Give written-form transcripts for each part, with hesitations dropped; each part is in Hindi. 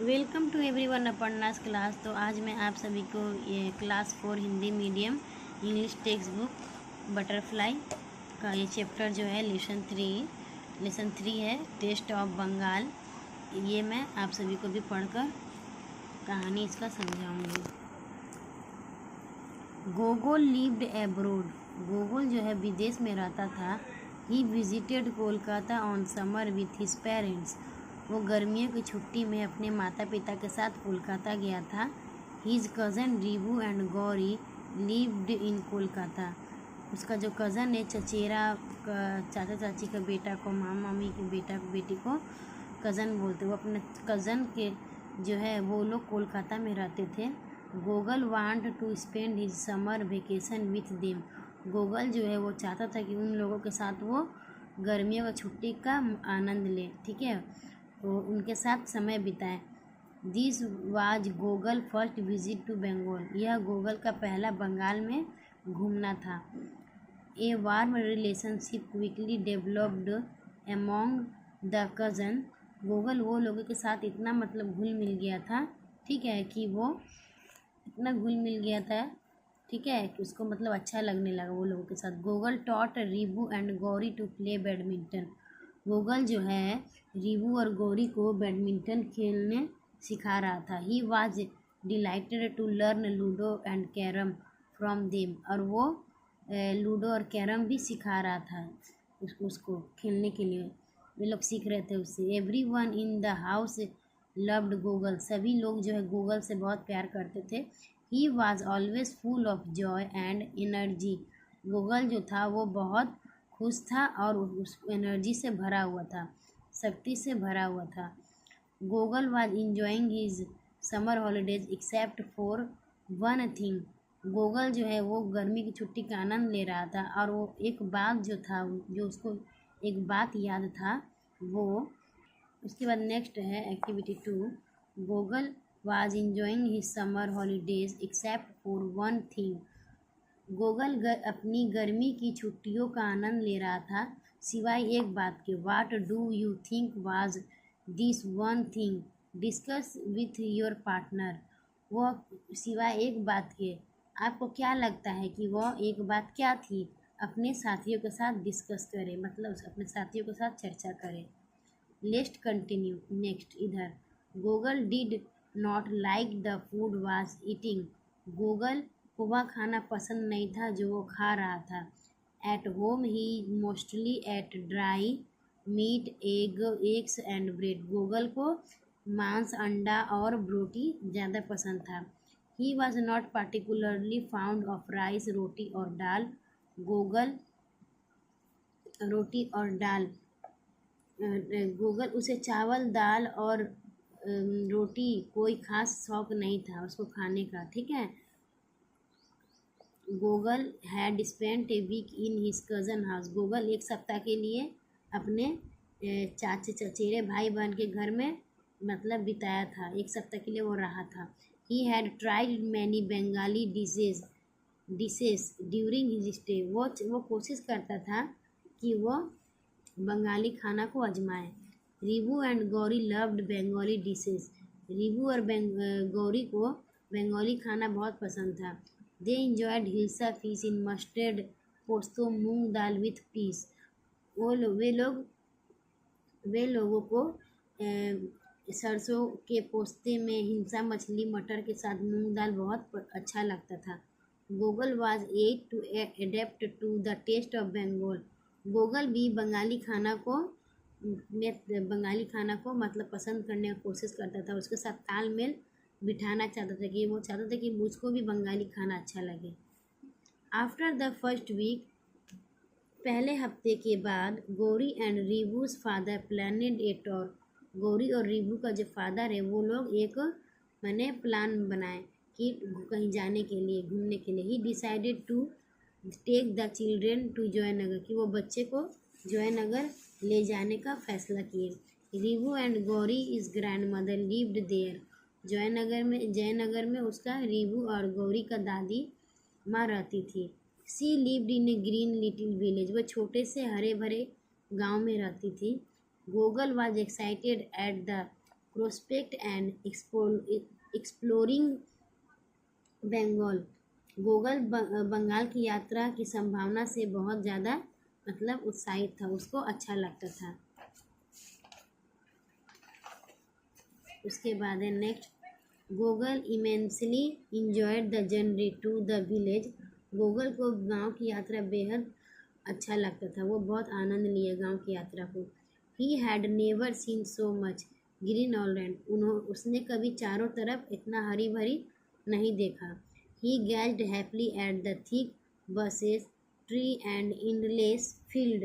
Welcome to everyone Aparna's class. तो आज मैं आप सभी को ये class 4 Hindi medium English text book Butterfly का ये चैप्टर जो है लेसन थ्री है, टेस्ट ऑफ बंगाल। ये मैं आप सभी को भी पढ़कर कहानी इसका समझाऊंगी। गोगोल लिव्ड एब्रोड। गोगोल जो है विदेश में रहता था। He visited Kolkata on summer with his parents. वो गर्मियों की छुट्टी में अपने माता पिता के साथ कोलकाता गया था। His cousin Ribu and Gauri lived in Kolkata. उसका जो कज़न है, चचेरा चाचा चाची का बेटा को, मामा मामी के बेटी को कज़न बोलते। वो अपने कज़न के जो है वो लोग कोलकाता में रहते थे। Gogol want to spend his summer vacation with them. Gogol जो है वो चाहता था कि उन लोगों के साथ वो गर्मियों की छुट्टी का आनंद ले, ठीक है, तो उनके साथ समय बिताएं। This was Gogol first visit to Bengal. यह गोगल का पहला बंगाल में घूमना था। A warm relationship quickly developed among the cousin. Gogol वो लोगों के साथ इतना घुल मिल गया था, ठीक है, कि वो इतना घुल मिल गया था, ठीक है, कि उसको अच्छा लगने लगा वो लोगों के साथ। Gogol taught Ribu and Gauri to play badminton. Gogol जो है रीबू और गौरी को बैडमिंटन खेलने सिखा रहा था। He was delighted to learn ludo and carrom from them. और वो लूडो और कैरम भी सिखा रहा था उसको खेलने के लिए। वे लोग सीख रहे थे उससे। Every one in the house loved Gogol. सभी लोग जो है गोगल से बहुत प्यार करते थे। He was always full of joy and energy. Gogol जो था वो बहुत खुश था और उस एनर्जी से भरा हुआ था, शक्ति से भरा हुआ था। Gogol was enjoying his summer holidays except for one thing. Gogol जो है वो गर्मी की छुट्टी का आनंद ले रहा था और वो एक बात जो था, जो उसको एक बात याद था वो। उसके बाद नेक्स्ट है activity 2। Gogol was enjoying his summer holidays except for one thing. Gogol अपनी गर्मी की छुट्टियों का आनंद ले रहा था सिवाय एक बात के। What do you think was this one thing? Discuss with your partner. वह सिवाय एक बात के, आपको क्या लगता है कि वह एक बात क्या थी? अपने साथियों के साथ डिस्कस करें, अपने साथियों के साथ चर्चा करें। Let's continue. नेक्स्ट इधर Gogol did not like the food was eating. Gogol को वह खाना पसंद नहीं था जो वो खा रहा था। At home he mostly ate dry meat eggs and bread. Gogol को मांस, अंडा और रोटी ज़्यादा पसंद था। He was not particularly fond of rice, रोटी और दाल। गोगल रोटी और दाल गोगल उसे चावल, दाल और रोटी कोई खास शौक नहीं था उसको खाने का, ठीक है। Gogol had spent a week in his cousin house. Gogol एक सप्ताह के लिए अपने चचेरे भाई बहन के घर में बिताया था। एक सप्ताह के लिए वो रहा था। He had tried many Bengali dishes during his stay. वो कोशिश करता था कि वो बंगाली खाना को आजमाए। Ribu and Gauri loved Bengali dishes. Ribu और गौरी को बंगाली खाना बहुत पसंद था। They enjoyed hilsa fish in mustard posto moong dal with peas. वे लोगों को सरसों के पोस्ते में हिंसा मछली मटर के साथ मूंग दाल बहुत अच्छा लगता था। Gogol was at to adapt to the taste of Bengal. Gogol भी बंगाली खाना को पसंद करने की कोशिश करता था। उसके साथ तालमेल बिठाना चाहता था कि वो चाहता था कि मुझको भी बंगाली खाना अच्छा लगे। आफ्टर द फर्स्ट वीक, पहले हफ्ते के बाद, Gauri and Ribu's father planned a tour. Gauri और रीबू का जो फादर है वो लोग एक प्लान बनाए कि कहीं जाने के लिए, घूमने के लिए। He decided to take the children to Jaynagar, कि वो बच्चे को जयनगर ले जाने का फैसला किए। Ribu and Gauri is grandmother lived there. Jaynagar में उसका रीबू और गौरी का दादी माँ रहती थी। She lived in a green little village. वह छोटे से हरे भरे गांव में रहती थी। Gogol was excited at the prospect and exploring Bengal. Gogol Bengal की यात्रा की संभावना से बहुत ज़्यादा मतलब उत्साहित था, उसको अच्छा लगता था। उसके बाद है next, Gogol immensely enjoyed the journey to the village. Gogol को गांव की यात्रा बेहद अच्छा लगता था, वो बहुत आनंद लिया गांव की यात्रा को। He had never seen so much green all around. उसने कभी चारों तरफ इतना हरी भरी नहीं देखा। He gazed happily at the thick bushes tree and endless field.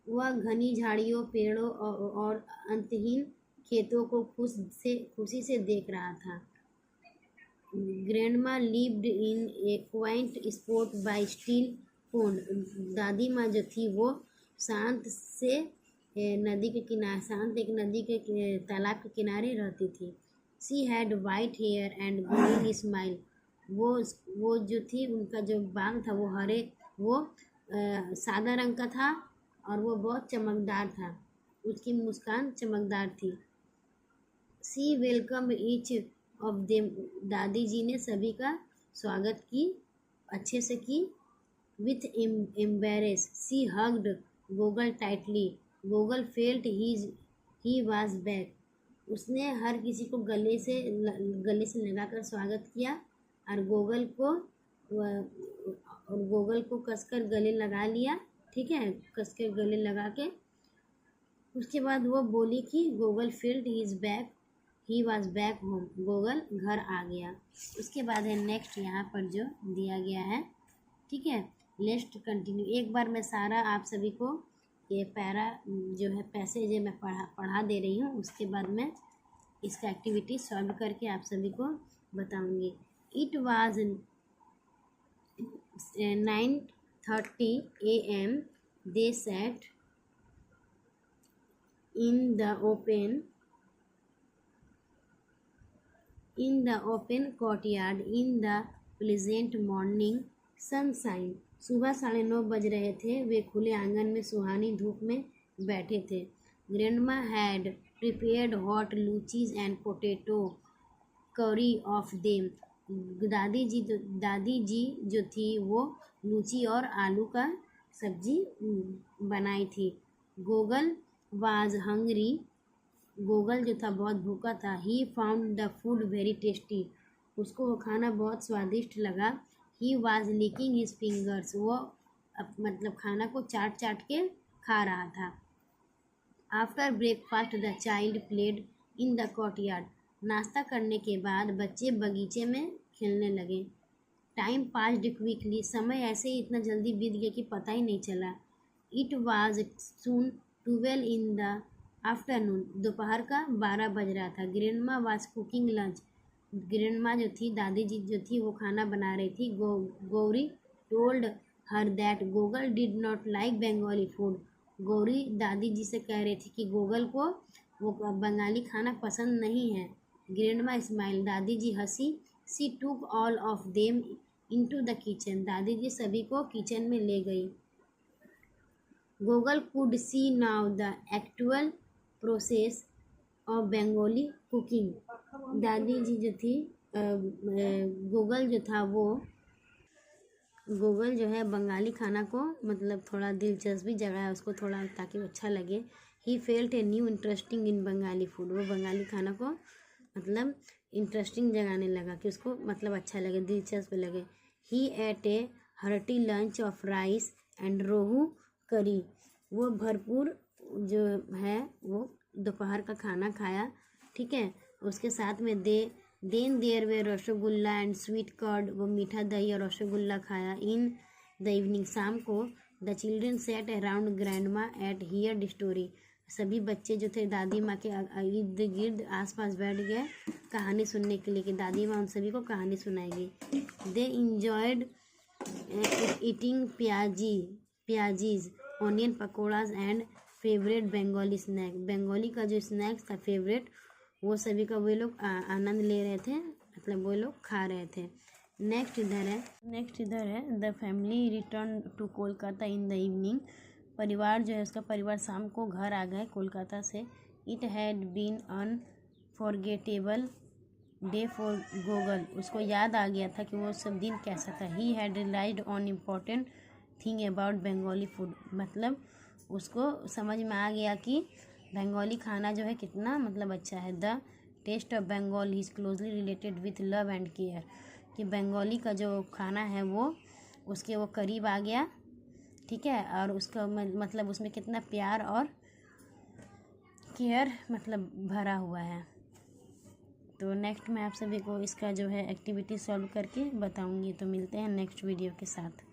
वह घनी झाड़ियों, पेड़ों और अंतहीन खेतों को खुशी से देख रहा था। Grandma lived in A coined spot by steel pond. दादी माँ जो थी वो शांत एक नदी के तालाब के किनारे रहती थी। She had white hair and glowing smile. वो जो थी, उनका जो बाल था वो सादा रंग का था और वो बहुत चमकदार था, उसकी मुस्कान चमकदार थी। सी वेलकम ईच ऑफ देम। दादी जी ने सभी का स्वागत की, अच्छे से की। With embrace she hugged Gogol tightly. Gogol felt he was back. उसने हर किसी को गले से लगाकर स्वागत किया और गोगल को कसकर गले लगा लिया। ठीक है, कसकर गले लगा के उसके बाद वो बोली कि Gogol felt he is back, he was back home. Gogol घर आ गया। उसके बाद है नेक्स्ट यहाँ पर जो दिया गया है। ठीक है, लेट्स कंटिन्यू। एक बार मैं सारा आप सभी को ये पैरा जो है पैसेज है मैं पढ़ा दे रही हूँ, उसके बाद मैं इसका एक्टिविटी सॉल्व करके आप सभी को बताऊँगी। It was 9:30 AM. They sat in the open courtyard in the pleasant morning sunshine. सुबह 9:30 बज रहे थे। वे खुले आंगन में सुहानी धूप में बैठे थे। Grandma had prepared hot luchis and potato curry of them. दादी जी जो थी वो लूची और आलू का सब्जी बनाई थी। Gogol was hungry. गोगल जो था बहुत भूखा था। He found the food very tasty. उसको वो खाना बहुत स्वादिष्ट लगा। He was licking his fingers. वो मतलब खाना को चाट के खा रहा था। After breakfast the child played in the courtyard. नाश्ता करने के बाद बच्चे बगीचे में खेलने लगे। Time passed quickly. समय ऐसे ही इतना जल्दी बीत गया कि पता ही नहीं चला। It was soon 12 in the afternoon. दोपहर का 12 बज रहा था। Grandma was cooking lunch. Grandma जो थी, दादी जी जो थी, वो खाना बना रही थी। Gauri told her that Gogol did not like Bengali food. Gauri दादी जी से कह रही थी कि गोगल को वो बंगाली खाना पसंद नहीं है। Grandma smile. दादी जी हंसी। She took all of them into the kitchen. दादी जी सभी को किचन में ले गई। Gogol could see now the actual process of Bengali cooking. दादी जी जो थी, गोगल जो है बंगाली खाना को मतलब थोड़ा दिलचस्पी जगाया उसको, थोड़ा ताकि अच्छा लगे। He felt a new interesting in Bengali food. वो बंगाली खाना को मतलब इंटरेस्टिंग जगाने लगा कि उसको मतलब अच्छा लगे, दिलचस्प लगे। He ate a hearty lunch of rice and rohu curry. वो भरपूर जो है वो दोपहर का खाना खाया। ठीक है, उसके साथ में then there were rasgulla and sweet curd. वो मीठा दही और रसगुल्ला खाया। इन द इवनिंग, शाम को, the children set around grandma eight here story. सभी बच्चे जो थे दादी माँ के इर्द गिर्द आसपास बैठ गए कहानी सुनने के लिए कि दादी माँ उन सभी को कहानी सुनाएगी। They enjoyed eating piyajis onion pakoras and favourite Bengali snack. Bengali का जो स्नैक्स था फेवरेट, वो सभी का वे लोग आनंद ले रहे थे, मतलब वो लोग खा रहे थे। नेक्स्ट इधर है the family return to Kolkata in the evening. परिवार जो है उसका परिवार शाम को घर आ गए कोलकाता से। It had been an unforgettable day for Gogol. उसको याद आ गया था कि वो सब दिन कैसा था। He had realised on important thing about Bengali food. मतलब उसको समझ में आ गया कि बंगाली खाना जो है कितना मतलब अच्छा है। The taste of Bengal is closely related with love and care. कि बंगाली का जो खाना है वो उसके वो करीब आ गया, ठीक है, और उसका मतलब उसमें कितना प्यार और केयर मतलब भरा हुआ है। तो नेक्स्ट मैं आप सभी को इसका जो है एक्टिविटी सॉल्व करके बताऊंगी। तो मिलते हैं नेक्स्ट वीडियो के साथ।